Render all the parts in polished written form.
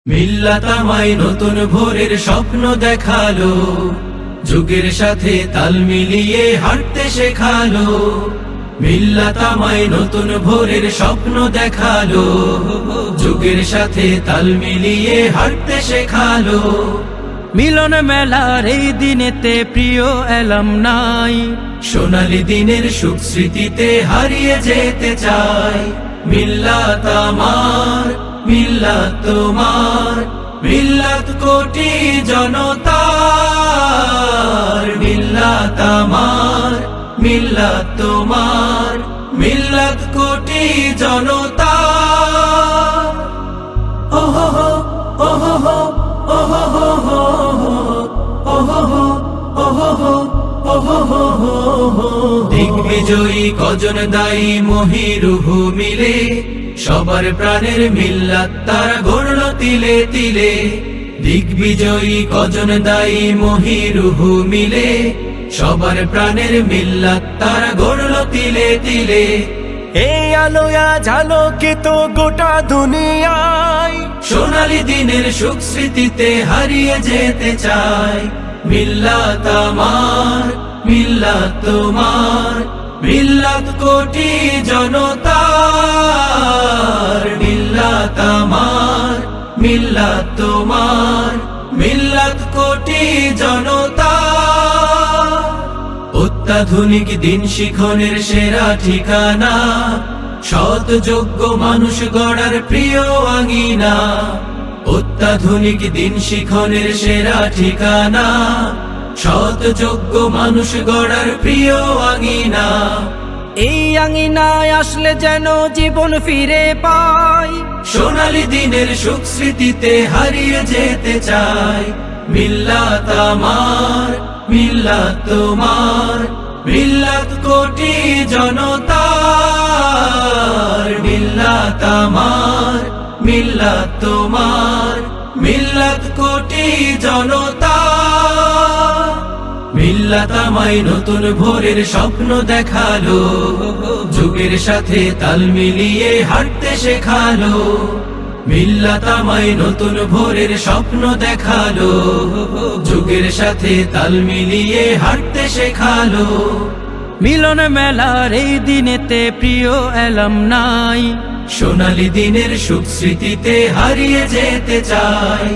মিল্লাত আমায় নতুন ভোরের স্বপ্ন দেখালো, যুগের সাথে তাল মিলিয়ে হাঁটতে শেখালো। মিল্লাত আমায় নতুন ভোরের স্বপ্ন দেখালো, যুগের সাথে তাল মিলিয়ে হাঁটতে শেখালো। মিলন মেলার এই দিনেতে প্রিয় এলাম নাই, সোনালী দিনের সুখ স্মৃতিতে হারিয়ে যেতে চাই। মিল্লাত আমার, মিল্লাত তোমার, মিল্লাত কোটি জনতার। মিল্লাত আমার, মিল্লাত তোমার, মিল্লাত কোটি জনতার। ওহো হো, ওহো হো, ওহো হো হো হো, ওহো হো, ওহো হো, ওহো হো হো হো। দিগ্বিজয়ী কজন দায়ী মহিরুহু মিলে, সবার প্রাণের মিল্লাত তারা গড়ল তিলে তিলে। দিগ্বিজয়ী কজন দায়ী মহিরুহু মিলে, সবার প্রাণের মিল্লাত তারা গড়ল তিলে তিলে। এই আলোয়া ঝালকিত গোটা দুনিয়ায়, সোনালী দিনের সুখ স্মৃতিতে হারিয়ে যেতে চাই। মিল্লাত আমার, মিল্লাত তোমার, মিল্লাত কোটি জনতার। মিল্লাত আমার, মিল্লাত তোমার, মিল্লাত কোটি জনতার। অত্যাধুনিক দিন শিখনের সেরা ঠিকানা, সৎ যোগ্য মানুষ গড়ার প্রিয় আঙিনা। অত্যাধুনিক দিন শিখনের সেরা ঠিকানা, সৎ যোগ্য মানুষ গড়ার প্রিয় আঙিনা। এই আঙিনায় আসলে যেন জীবন ফিরে পাই, সোনালী দিনের সুখ স্মৃতিতে হারিয়ে যেতে চাই। মিল্লাত আমার, মিল্লাত তোমার, মিল্লাত কোটি জনতার। মিল্লাত আমার, মিল্লাত তোমার, মিল্লাত কোটি জনতার। মিল্লাত আমায় নতুন ভোরের স্বপ্ন দেখালো, যুগের সাথে তাল মিলিয়ে হাঁটতে শেখালো। মিল্লাত আমায় নতুন ভোরের স্বপ্ন দেখালো, যুগের সাথে তাল মিলিয়ে হাঁটতে শেখালো। মিলন মেলার এই দিনেতে প্রিয় এলাম নাই, সোনালী দিনের সুখ স্মৃতিতে হারিয়ে যেতে চাই।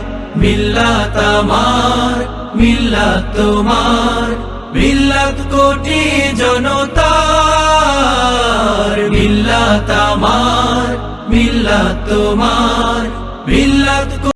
মিল্লাত আমার, মিল্লাত তোমার, মিল্লাত কোটি জনতার। মিল্লাত আমার, মিল্লাত তোমার, মিল্লাত